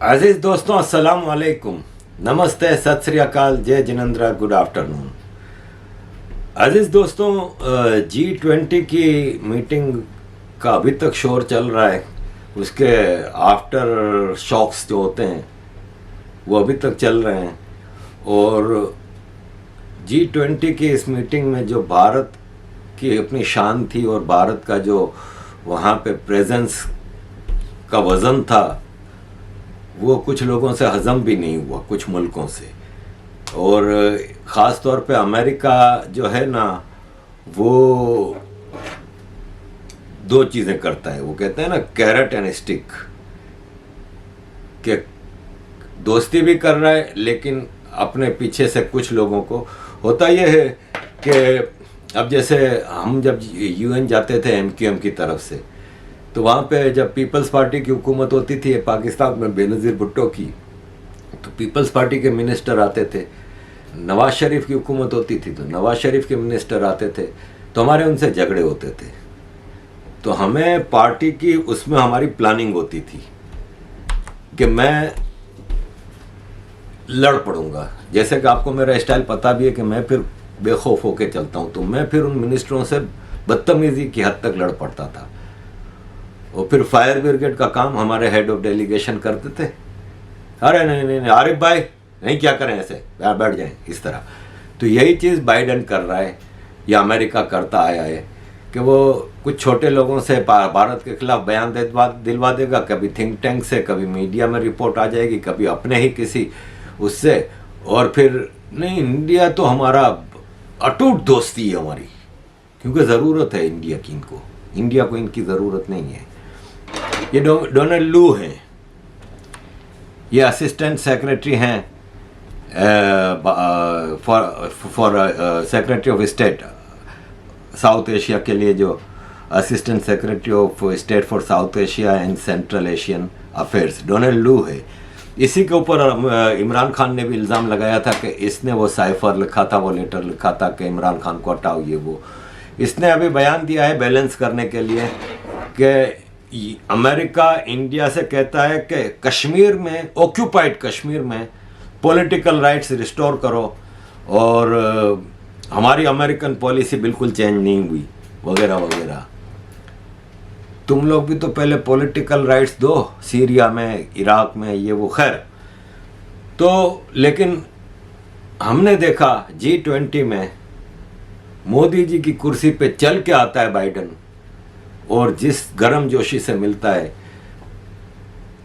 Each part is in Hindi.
अजीज दोस्तों, अस्सलाम वालेकुम, नमस्ते, सत श्री अकाल, जय जिनेंद्र, गुड आफ्टरनून। अजीज दोस्तों, G20 की मीटिंग का अभी तक शोर चल रहा है। उसके आफ्टर शॉक्स जो होते हैं वो अभी तक चल रहे हैं। और G20 की इस मीटिंग में जो भारत की अपनी शान थी और भारत का जो वहाँ पे प्रेजेंस का वज़न था, वो कुछ लोगों से हजम भी नहीं हुआ, कुछ मुल्कों से। और ख़ास तौर पे अमेरिका जो है ना, वो दो चीज़ें करता है। वो कहते हैं ना, कैरेट एंड स्टिक, कि दोस्ती भी कर रहा है लेकिन अपने पीछे से कुछ लोगों को। होता यह है कि अब जैसे हम जब UN जाते थे MQM की तरफ से, तो वहाँ पे जब पीपल्स पार्टी की हुकूमत होती थी पाकिस्तान में, बेनज़ीर भुट्टो की, तो पीपल्स पार्टी के मिनिस्टर आते थे। नवाज शरीफ की हुकूमत होती थी तो नवाज शरीफ के मिनिस्टर आते थे, तो हमारे उनसे झगड़े होते थे। तो हमें पार्टी की उसमें हमारी प्लानिंग होती थी कि मैं लड़ पड़ूंगा। जैसे कि आपको मेरा स्टाइल पता भी है कि मैं फिर बेखौफ होकर चलता हूँ, तो मैं फिर उन मिनिस्टरों से बदतमीजी की हद तक लड़ पड़ता था। और फिर फायर ब्रिगेड का काम हमारे हेड ऑफ डेलीगेशन करते थे। अरे नहीं नहीं नहीं आरिफ भाई, नहीं क्या करें, ऐसे बैठ जाएं, इस तरह। तो यही चीज़ बाइडेन कर रहा है या अमेरिका करता आया है कि वो कुछ छोटे लोगों से भारत के खिलाफ बयान दिलवा देगा। कभी थिंक टैंक से, कभी मीडिया में रिपोर्ट आ जाएगी, कभी अपने ही किसी उससे। और फिर नहीं, इंडिया तो हमारा अटूट दोस्ती है हमारी, क्योंकि ज़रूरत है इंडिया की, इंडिया को इनकी ज़रूरत नहीं है। ये डोनाल्ड लू हैं, ये असिस्टेंट सेक्रेटरी हैं for secretary of state south Asia के लिए, जो assistant secretary of state for south Asia and central Asian affairs Donald लू है। इसी के ऊपर इमरान खान ने भी इल्ज़ाम लगाया था कि इसने वो साइफर लिखा था, वो लेटर लिखा था कि इमरान खान को हटाओ, ये वो। इसने अभी बयान दिया है बैलेंस करने के लिए कि अमेरिका इंडिया से कहता है कि कश्मीर में, ऑक्यूपाइड कश्मीर में पॉलिटिकल राइट्स रिस्टोर करो, और हमारी अमेरिकन पॉलिसी बिल्कुल चेंज नहीं हुई, वगैरह वगैरह। तुम लोग भी तो पहले पॉलिटिकल राइट्स दो, सीरिया में, इराक में, ये वो। खैर, तो लेकिन हमने देखा G20 में मोदी जी की कुर्सी पे चल के आता है बाइडेन, और जिस गर्म जोशी से मिलता है,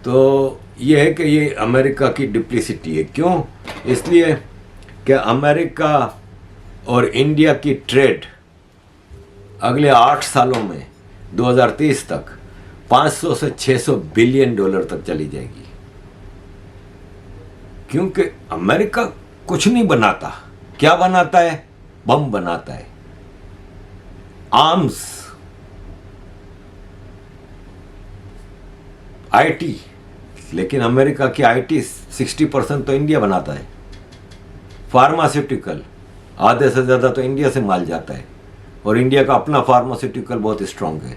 तो ये है कि ये अमेरिका की डिप्लिसिटी है। क्यों? इसलिए कि अमेरिका और इंडिया की ट्रेड अगले 8 सालों में 2030 तक 500 से 600 बिलियन डॉलर तक चली जाएगी। क्योंकि अमेरिका कुछ नहीं बनाता। क्या बनाता है? बम बनाता है, आर्म्स, IT। लेकिन अमेरिका की IT 60% तो इंडिया बनाता है। फार्मास्यूटिकल आधे से ज़्यादा तो इंडिया से माल जाता है, और इंडिया का अपना फार्मास्यूटिकल बहुत स्ट्रांग है।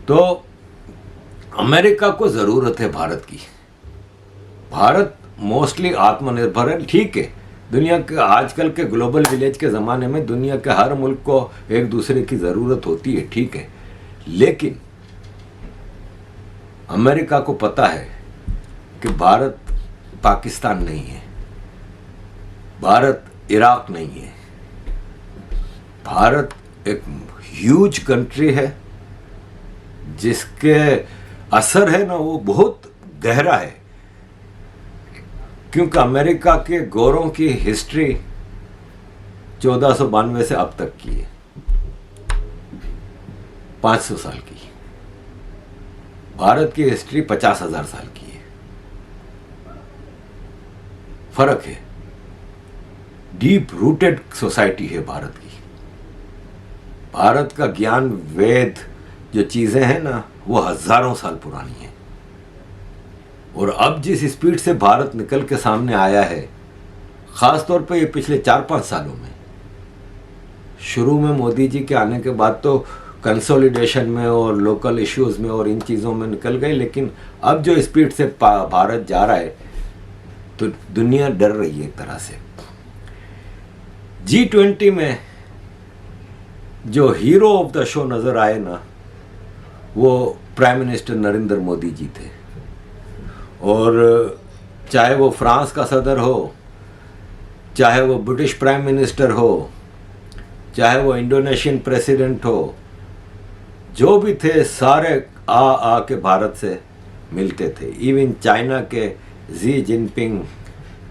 तो अमेरिका को ज़रूरत है भारत की। भारत मोस्टली आत्मनिर्भर है, ठीक है। दुनिया के आजकल के ग्लोबल विलेज के ज़माने में दुनिया के हर मुल्क को एक दूसरे की ज़रूरत होती है, ठीक है। लेकिन अमेरिका को पता है कि भारत पाकिस्तान नहीं है, भारत इराक नहीं है, भारत एक ह्यूज कंट्री है जिसके असर है ना, वो बहुत गहरा है। क्योंकि अमेरिका के गोरों की हिस्ट्री 1492 से अब तक की है, 500 साल की। भारत की हिस्ट्री 50,000 साल की है। फर्क है, डीप रूटेड सोसाइटी है भारत की। भारत का ज्ञान, वेद, जो चीजें हैं ना, वो हजारों साल पुरानी है। और अब जिस स्पीड से भारत निकल के सामने आया है, खास तौर पे ये पिछले 4-5 सालों में, शुरू में मोदी जी के आने के बाद तो कंसोलिडेशन में और लोकल इश्यूज में और इन चीज़ों में निकल गए, लेकिन अब जो स्पीड से भारत जा रहा है तो दुनिया डर रही है एक तरह से। G20 में जो हीरो ऑफ द शो नज़र आए ना, वो प्राइम मिनिस्टर नरेंद्र मोदी जी थे। और चाहे वो फ्रांस का सदर हो, चाहे वो ब्रिटिश प्राइम मिनिस्टर हो, चाहे वो इंडोनेशियन प्रेसिडेंट हो, जो भी थे सारे आ के भारत से मिलते थे। इवन चाइना के जी जिनपिंग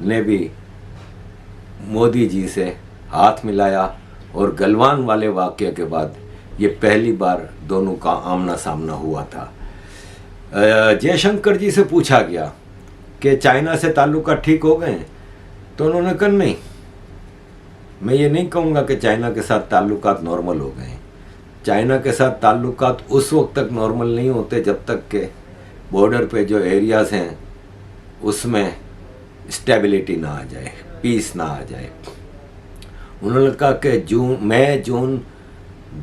ने भी मोदी जी से हाथ मिलाया, और गलवान वाले वाक़ये के बाद ये पहली बार दोनों का आमना सामना हुआ था। जयशंकर जी से पूछा गया कि चाइना से ताल्लुकात ठीक हो गए, तो उन्होंने कहा नहीं, मैं ये नहीं कहूँगा कि चाइना के साथ ताल्लुकात नॉर्मल हो गए। चाइना के साथ ताल्लुकात उस वक्त तक नॉर्मल नहीं होते जब तक के बॉर्डर पे जो एरियाज़ हैं उसमें स्टेबिलिटी ना आ जाए, पीस ना आ जाए। उन्होंने कहा कि मई जून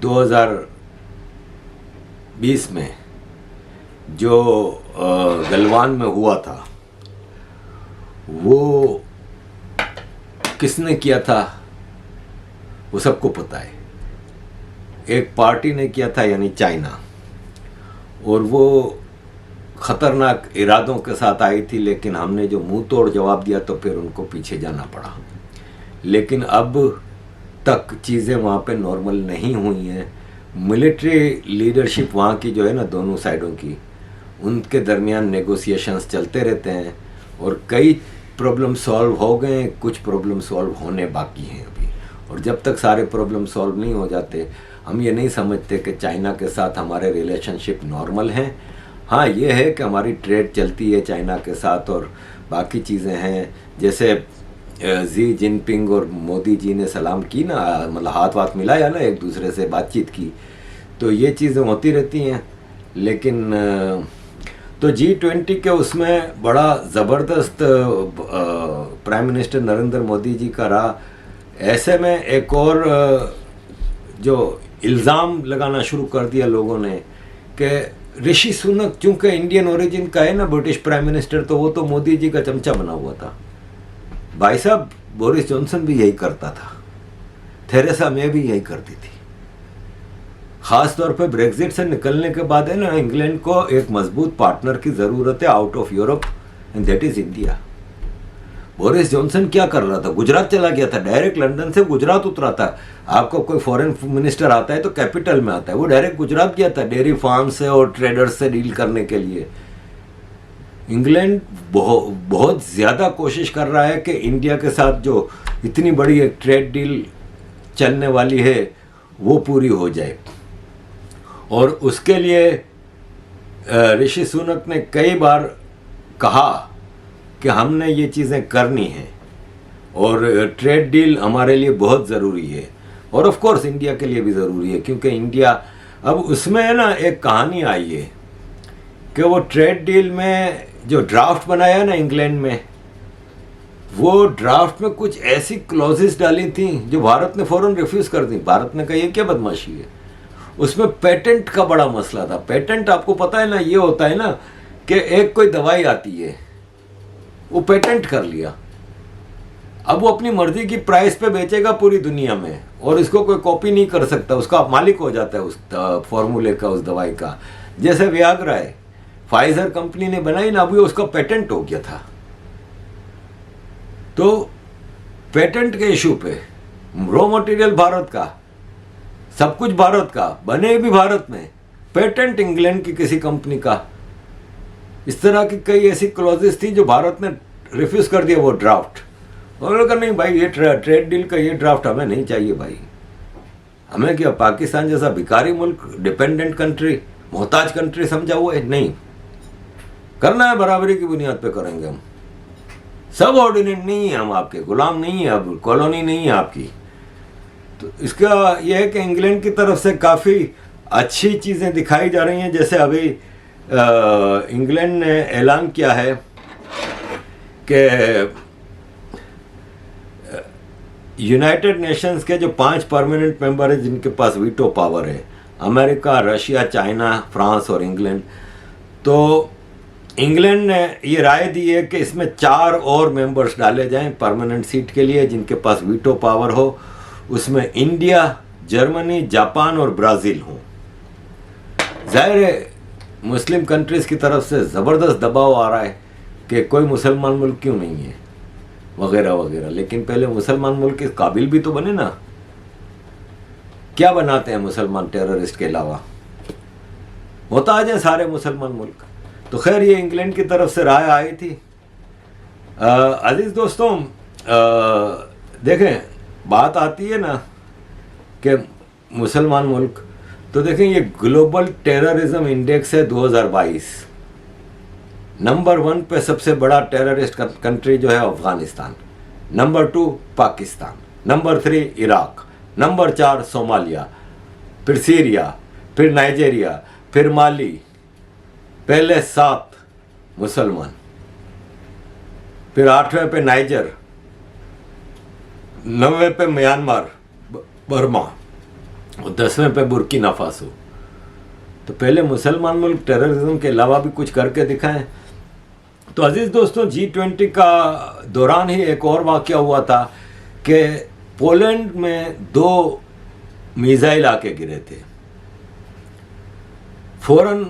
2020 में जो गलवान में हुआ था वो किसने किया था वो सबको पता है। एक पार्टी ने किया था, यानी चाइना, और वो ख़तरनाक इरादों के साथ आई थी, लेकिन हमने जो मुंह तोड़ जवाब दिया तो फिर उनको पीछे जाना पड़ा। लेकिन अब तक चीज़ें वहाँ पे नॉर्मल नहीं हुई हैं। मिलिट्री लीडरशिप वहाँ की जो है ना, दोनों साइडों की, उनके दरमियान नेगोशिएशंस चलते रहते हैं, और कई प्रॉब्लम सॉल्व हो गए, कुछ प्रॉब्लम सॉल्व होने बाकी हैं अभी। और जब तक सारे प्रॉब्लम सॉल्व नहीं हो जाते, हम ये नहीं समझते कि चाइना के साथ हमारे रिलेशनशिप नॉर्मल हैं। हाँ, ये है कि हमारी ट्रेड चलती है चाइना के साथ, और बाकी चीज़ें हैं, जैसे जी जिनपिंग और मोदी जी ने सलाम की ना, मतलब हाथ वाथ मिलाया ना, एक दूसरे से बातचीत की, तो ये चीज़ें होती रहती हैं। लेकिन तो G20 के उसमें बड़ा ज़बरदस्त प्राइम मिनिस्टर नरेंद्र मोदी जी का रहा। ऐसे में एक और जो इल्ज़ाम लगाना शुरू कर दिया लोगों ने कि ऋषि सुनक चूँकि इंडियन ओरिजिन का है ना ब्रिटिश प्राइम मिनिस्टर, तो वो तो मोदी जी का चमचा बना हुआ था। भाई साहब, बोरिस जॉनसन भी यही करता था, थेरेसा मे भी यही करती थी। ख़ास तौर पे ब्रेक्जिट से निकलने के बाद है ना, इंग्लैंड को एक मजबूत पार्टनर की ज़रूरत है out of Europe, and that is India. Boris Johnson क्या कर रहा था? गुजरात चला गया था, डायरेक्ट लंदन से गुजरात उतरा था। आपको कोई फॉरेन मिनिस्टर आता है तो कैपिटल में आता है, वो डायरेक्ट गुजरात गया था डेयरी फार्म से और ट्रेडर्स से डील करने के लिए। इंग्लैंड बहुत ज़्यादा कोशिश कर रहा है कि इंडिया के साथ जो इतनी बड़ी एक ट्रेड डील चलने वाली है वो पूरी हो जाए, और उसके लिए ऋषि सुनक ने कई बार कहा कि हमने ये चीज़ें करनी हैं और ट्रेड डील हमारे लिए बहुत ज़रूरी है, और ऑफ कोर्स इंडिया के लिए भी ज़रूरी है, क्योंकि इंडिया अब उसमें है ना, एक कहानी आई है कि वो ट्रेड डील में जो ड्राफ्ट बनाया ना इंग्लैंड में, वो ड्राफ्ट में कुछ ऐसी क्लॉजेस डाली थी जो भारत ने फ़ौरन रिफ्यूज़ कर दी। भारत ने कहा ये क्या बदमाशी है। उसमें पेटेंट का बड़ा मसला था। पेटेंट आपको पता है ना, ये होता है ना कि एक कोई दवाई आती है, वो पेटेंट कर लिया, अब वो अपनी मर्जी की प्राइस पे बेचेगा पूरी दुनिया में, और इसको कोई कॉपी नहीं कर सकता, उसका मालिक हो जाता है उस फॉर्मूले का, उस दवाई का। जैसे वियाग्रा है, फाइजर कंपनी ने बनाई ना, अभी उसका पेटेंट हो गया था। तो पेटेंट के इशू पे रॉ मटेरियल भारत का, सब कुछ भारत का, बने भी भारत में, पेटेंट इंग्लैंड की किसी कंपनी का। इस तरह की कई ऐसी क्लॉजेस थी जो भारत ने रिफ्यूज कर दिया वो ड्राफ्ट। उन्होंने कहा नहीं भाई, ये ट्रेड डील का ये ड्राफ्ट हमें नहीं चाहिए भाई। हमें क्या पाकिस्तान जैसा भिखारी मुल्क, डिपेंडेंट कंट्री, मोहताज कंट्री समझा हुआ है? नहीं करना है, बराबरी की बुनियाद पे करेंगे हम। सब ऑर्डिनेट नहीं है, हम आपके गुलाम नहीं है, अब कॉलोनी नहीं है आपकी। तो इसका यह है कि इंग्लैंड की तरफ से काफ़ी अच्छी चीज़ें दिखाई जा रही हैं। जैसे अभी इंग्लैंड ने ऐलान किया है कि यूनाइटेड नेशंस के जो 5 परमानेंट मेंबर हैं जिनके पास वीटो पावर है, अमेरिका, रशिया, चाइना, फ्रांस और इंग्लैंड। तो इंग्लैंड ने ये राय दी है कि इसमें 4 और मेंबर्स डाले जाएं परमानेंट सीट के लिए, जिनके पास वीटो पावर हो। उसमें इंडिया, जर्मनी, जापान और ब्राज़ील हों। जाहिर है मुस्लिम कंट्रीज़ की तरफ से ज़बरदस्त दबाव आ रहा है कि कोई मुसलमान मुल्क क्यों नहीं है, वगैरह वगैरह। लेकिन पहले मुसलमान मुल्क के काबिल भी तो बने ना। क्या बनाते हैं मुसलमान टेररिस्ट के अलावा? होता आ जाए सारे मुसलमान मुल्क। तो खैर ये इंग्लैंड की तरफ से राय आई थी। अजीज दोस्तों, देखें बात आती है ना कि मुसलमान मुल्क, तो देखें ये ग्लोबल टेररिज्म इंडेक्स है 2022। नंबर 1 पे सबसे बड़ा टेररिस्ट कंट्री जो है Afghanistan, number 2 Pakistan, number 3 Iraq, number 4 Somalia, फिर सीरिया, फिर नाइजीरिया, फिर माली। पहले 7 मुसलमान, फिर 8वें पे नाइजर, 9वें पे म्यांमार बर्मा और 10वें पे बुर्किना फासो। तो पहले मुसलमान मुल्क टेररिज्म के अलावा भी कुछ करके दिखाएं। तो अजीज दोस्तों, G20 का दौरान ही एक और वाक़या हुआ था कि पोलैंड में 2 मिसाइल आके गिरे थे। फौरन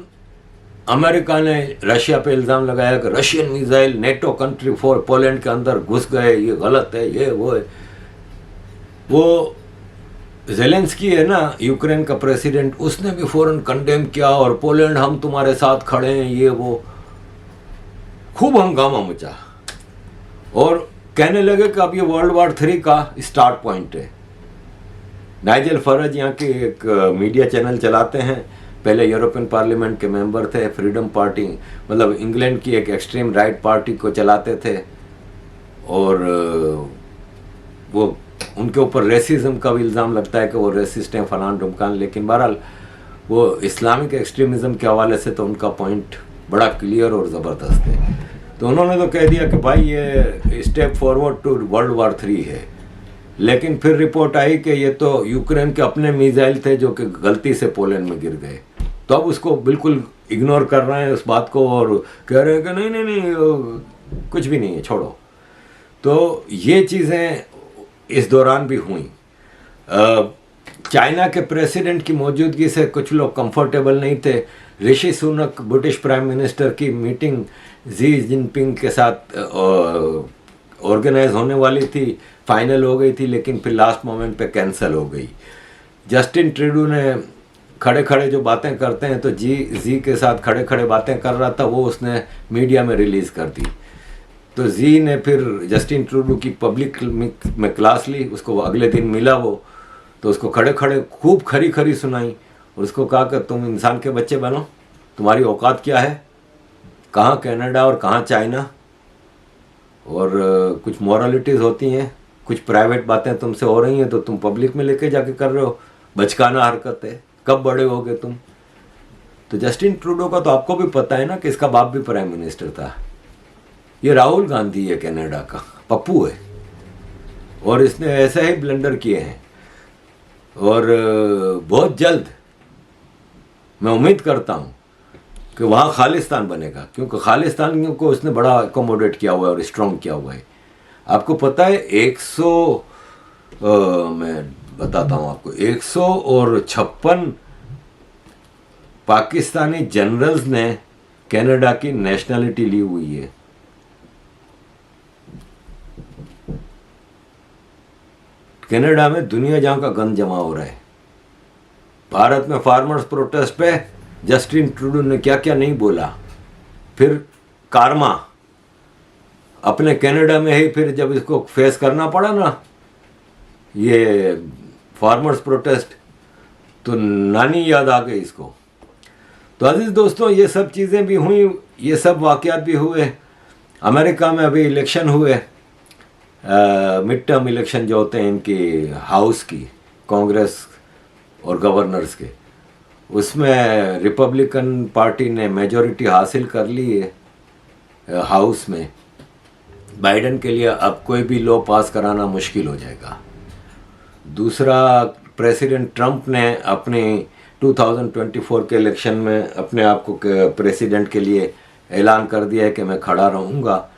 अमेरिका ने रशिया पे इल्ज़ाम लगाया कि Russian missile NATO country for Poland के अंदर घुस गए, ये गलत है, ये वो है। वो ज़ेलेंस्की है ना, यूक्रेन का प्रेसिडेंट, उसने भी फौरन कंडेम किया और पोलैंड हम तुम्हारे साथ खड़े हैं, ये वो। खूब हंगामा मचा और कहने लगे कि अब ये वर्ल्ड वॉर 3 का स्टार्ट पॉइंट है। नाइजेल फरज यहाँ के एक मीडिया चैनल चलाते हैं, पहले यूरोपियन पार्लियामेंट के मेंबर थे, फ्रीडम पार्टी मतलब इंग्लैंड की एक एक्सट्रीम राइट पार्टी को चलाते थे। और वो उनके ऊपर रेसिज्म का भी इल्ज़ाम लगता है कि वो रेसिस्ट हैं, फलान ढुमकान। लेकिन बहरहाल वो इस्लामिक एक्सट्रीमिज़म के हवाले से तो उनका पॉइंट बड़ा क्लियर और ज़बरदस्त है। तो उन्होंने तो कह दिया कि भाई ये step forward to world war 3 है। लेकिन फिर रिपोर्ट आई कि ये तो यूक्रेन के अपने मिसाइल थे जो कि गलती से पोलैंड में गिर गए। तो अब उसको बिल्कुल इग्नोर कर रहे हैं उस बात को और कह रहे हैं कि नहीं नहीं नहीं कुछ भी नहीं है, छोड़ो। तो ये चीज़ें इस दौरान भी हुई। चाइना के प्रेसिडेंट की मौजूदगी से कुछ लोग कंफर्टेबल नहीं थे। Rishi Sunak British prime minister की मीटिंग जी जिनपिंग के साथ ऑर्गेनाइज होने वाली थी, फाइनल हो गई थी, लेकिन फिर लास्ट मोमेंट पे कैंसिल हो गई। जस्टिन ट्रूडो ने खड़े खड़े जो बातें करते हैं, तो जी के साथ खड़े खड़े बातें कर रहा था, वो उसने मीडिया में रिलीज़ कर दी। तो जी ने फिर जस्टिन ट्रूडो की पब्लिक में क्लास ली, उसको अगले दिन मिला वो, तो उसको खड़े खड़े खूब खरी खरी सुनाई और उसको कहा कि तुम इंसान के बच्चे बनो, तुम्हारी औकात क्या है, कहाँ कनाडा और कहाँ चाइना, और कुछ मॉरलिटीज़ होती हैं, कुछ प्राइवेट बातें तुमसे हो रही हैं तो तुम पब्लिक में लेके जाके कर रहे हो, बचकाना हरकत है, कब बड़े होगे तुम। तो जस्टिन ट्रूडो का तो आपको भी पता है ना कि इसका बाप भी प्राइम मिनिस्टर था। ये राहुल गांधी है, कनाडा का पप्पू है, और इसने ऐसे ही ब्लंडर किए हैं। और बहुत जल्द मैं उम्मीद करता हूँ कि वहाँ खालिस्तान बनेगा, क्योंकि खालिस्तान को उसने बड़ा अकोमोडेट किया हुआ है और स्ट्रॉन्ग किया हुआ है। आपको पता है 100 मैं बताता हूँ आपको, 156 पाकिस्तानी जनरल्स ने कनाडा की नेशनलिटी ली हुई है। कनाडा में दुनिया जहाँ का गंद जमा हो रहा है। भारत में फार्मर्स प्रोटेस्ट पे जस्टिन ट्रूडो ने क्या क्या नहीं बोला। फिर कारमा अपने कनाडा में ही फिर जब इसको फेस करना पड़ा ना, ये फार्मर्स प्रोटेस्ट, तो नानी याद आ गई इसको। तो अजीज दोस्तों, ये सब चीज़ें भी हुई, ये सब वाक़यात भी हुए। अमेरिका में अभी इलेक्शन हुए, मिड टर्म इलेक्शन जो होते हैं इनकी हाउस की, कांग्रेस और गवर्नर्स के, उसमें रिपब्लिकन पार्टी ने मेजॉरिटी हासिल कर ली है हाउस में। बाइडेन के लिए अब कोई भी लॉ पास कराना मुश्किल हो जाएगा। दूसरा, प्रेसिडेंट ट्रंप ने अपनी 2024 के इलेक्शन में अपने आप को प्रेसिडेंट के लिए ऐलान कर दिया है कि मैं खड़ा रहूँगा।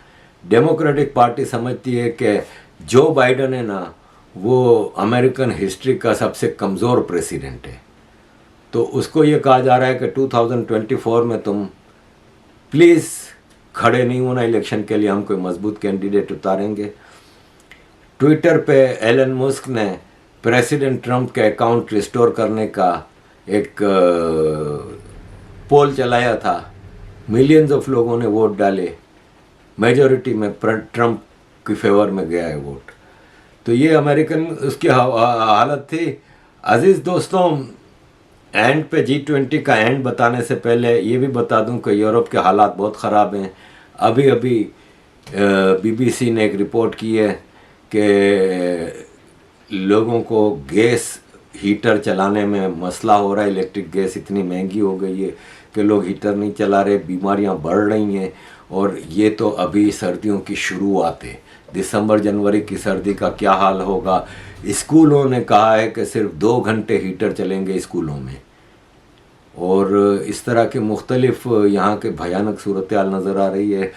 डेमोक्रेटिक पार्टी समझती है कि जो बाइडन है ना, वो अमेरिकन हिस्ट्री का सबसे कमज़ोर प्रेसिडेंट है। तो उसको ये कहा जा रहा है कि 2024 में तुम प्लीज़ खड़े नहीं होना इलेक्शन के लिए, हम कोई मजबूत कैंडिडेट उतारेंगे। ट्विटर पे एलन मस्क ने प्रेसिडेंट ट्रंप के अकाउंट रिस्टोर करने का एक पोल चलाया था। मिलियंस ऑफ लोगों ने वोट डाले, मेजॉरिटी में ट्रंप की फेवर में गया है वोट। तो ये अमेरिकन उसकी हालत थी। अजीज़ दोस्तों, एंड पे G20 का एंड बताने से पहले ये भी बता दूं कि यूरोप के हालात बहुत ख़राब हैं। अभी अभी BBC ने एक रिपोर्ट की है कि लोगों को गैस हीटर चलाने में मसला हो रहा है। इलेक्ट्रिक गैस इतनी महंगी हो गई है कि लोग हीटर नहीं चला रहे, बीमारियां बढ़ रही हैं। और ये तो अभी सर्दियों की शुरुआत है। दिसंबर जनवरी की सर्दी का क्या हाल होगा। स्कूलों ने कहा है कि सिर्फ 2 घंटे हीटर चलेंगे स्कूलों में। और इस तरह के मुख्तलिफ यहाँ के भयानक सूरत हाल नज़र आ रही है।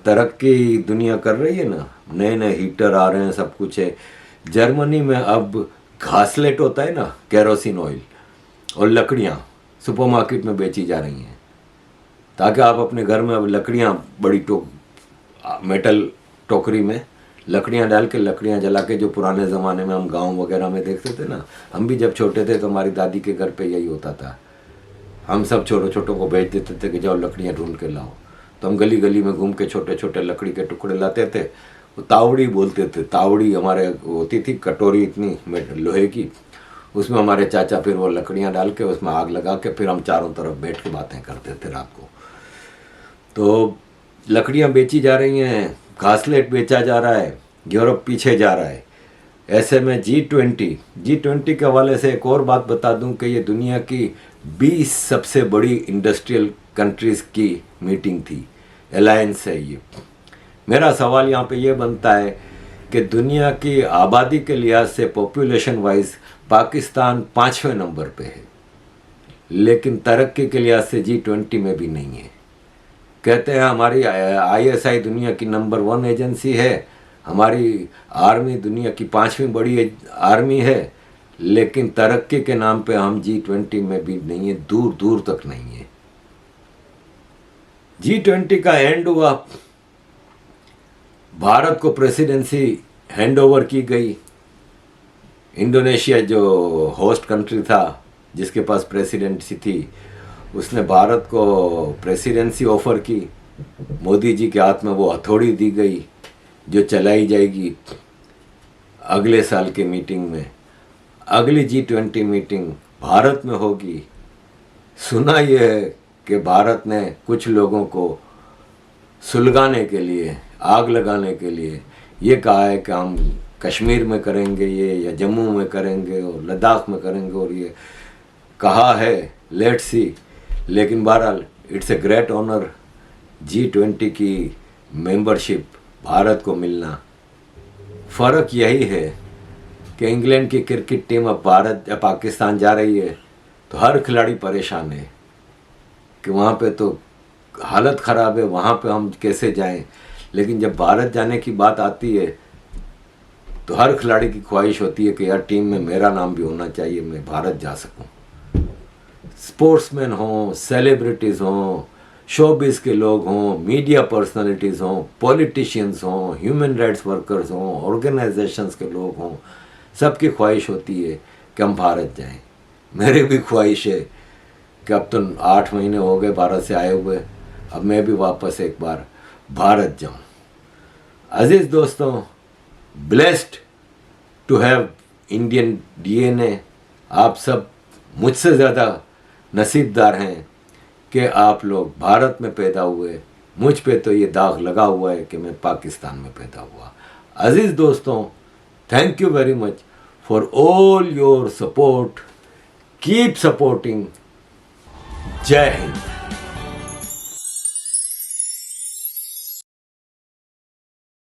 तरक्की दुनिया कर रही है ना, नए नए हीटर आ रहे हैं, सब कुछ है। जर्मनी में अब घासलेट होता है ना, केरोसिन ऑयल, और लकड़ियाँ सुपरमार्केट में बेची जा रही हैं, ताकि आप अपने घर में अब लकड़ियाँ बड़ी मेटल टोकरी में लकड़ियाँ डाल के, लकड़ियाँ जला के, जो पुराने ज़माने में हम गांव वगैरह में देखते थे ना, हम भी जब छोटे थे तो हमारी दादी के घर पे यही होता था। हम सब छोटे छोटों को भेज देते थे कि जाओ लकड़ियाँ ढूंढ के लाओ। तो हम गली गली में घूम के छोटे छोटे लकड़ी के टुकड़े लाते थे। वो तावड़ी बोलते थे। तावड़ी हमारे होती थी, कटोरी इतनी लोहे की, उसमें हमारे चाचा फिर वो लकड़ियाँ डाल के उसमें आग लगा के फिर हम चारों तरफ बैठ के बातें करते थे रात को। तो लकड़ियाँ बेची जा रही हैं, घासलेट बेचा जा रहा है, यूरोप पीछे जा रहा है। ऐसे में G20 के हवाले से एक और बात बता दूं कि ये दुनिया की 20 सबसे बड़ी इंडस्ट्रियल कंट्रीज़ की मीटिंग थी, अलायंस है ये। मेरा सवाल यहाँ पे ये बनता है कि दुनिया की आबादी के लिहाज से पॉपुलेशन वाइज पाकिस्तान 5वें नंबर पे है, लेकिन तरक्की के लिहाज से G20 में भी नहीं है। कहते हैं हमारी ISI दुनिया की नंबर 1 एजेंसी है, हमारी आर्मी दुनिया की 5वीं बड़ी आर्मी है, लेकिन तरक्की के नाम पे हम G20 में भी नहीं है, दूर दूर तक नहीं है। G20 का एंड हुआ, भारत को प्रेसिडेंसी हैंड ओवर की गई। इंडोनेशिया जो होस्ट कंट्री था, जिसके पास प्रेसिडेंसी थी, उसने भारत को प्रेसिडेंसी ऑफर की। मोदी जी के हाथ में वो हथौड़ी दी गई जो चलाई जाएगी अगले साल के मीटिंग में। अगली G20 मीटिंग भारत में होगी। सुना यह है कि भारत ने कुछ लोगों को सुलगाने के लिए, आग लगाने के लिए ये कहा है कि हम कश्मीर में करेंगे ये, या जम्मू में करेंगे और लद्दाख में करेंगे, और ये कहा है, लेट्स सी। लेकिन बहरहाल it's a great honour G20 की मेंबरशिप भारत को मिलना। फ़र्क यही है कि इंग्लैंड की क्रिकेट टीम अब भारत या पाकिस्तान जा रही है तो हर खिलाड़ी परेशान है कि वहाँ पे तो हालत ख़राब है, वहाँ पे हम कैसे जाएं। लेकिन जब भारत जाने की बात आती है तो हर खिलाड़ी की ख्वाहिश होती है कि यार टीम में मेरा नाम भी होना चाहिए, मैं भारत जा सकूं। स्पोर्ट्समैन हों, सेलिब्रिटीज़ हों, शोबिज़ के लोग हों, मीडिया पर्सनालिटीज़ हों, पॉलिटिशियंस हों, ह्यूमन राइट्स वर्कर्स हों, ऑर्गेनाइजेशंस के लोग हों, सबकी ख्वाहिश होती है कि हम भारत जाएं। मेरी भी ख्वाहिश है कि अब तो 8 महीने हो गए भारत से आए हुए, अब मैं भी वापस एक बार भारत जाऊं। अजीज़ दोस्तों, blessed to have Indian DNA। आप सब मुझसे ज़्यादा नसीबदार हैं कि आप लोग भारत में पैदा हुए। मुझ पे तो ये दाग लगा हुआ है कि मैं पाकिस्तान में पैदा हुआ। अजीज़ दोस्तों, thank you very much for all your support. Keep supporting. जय हिंद।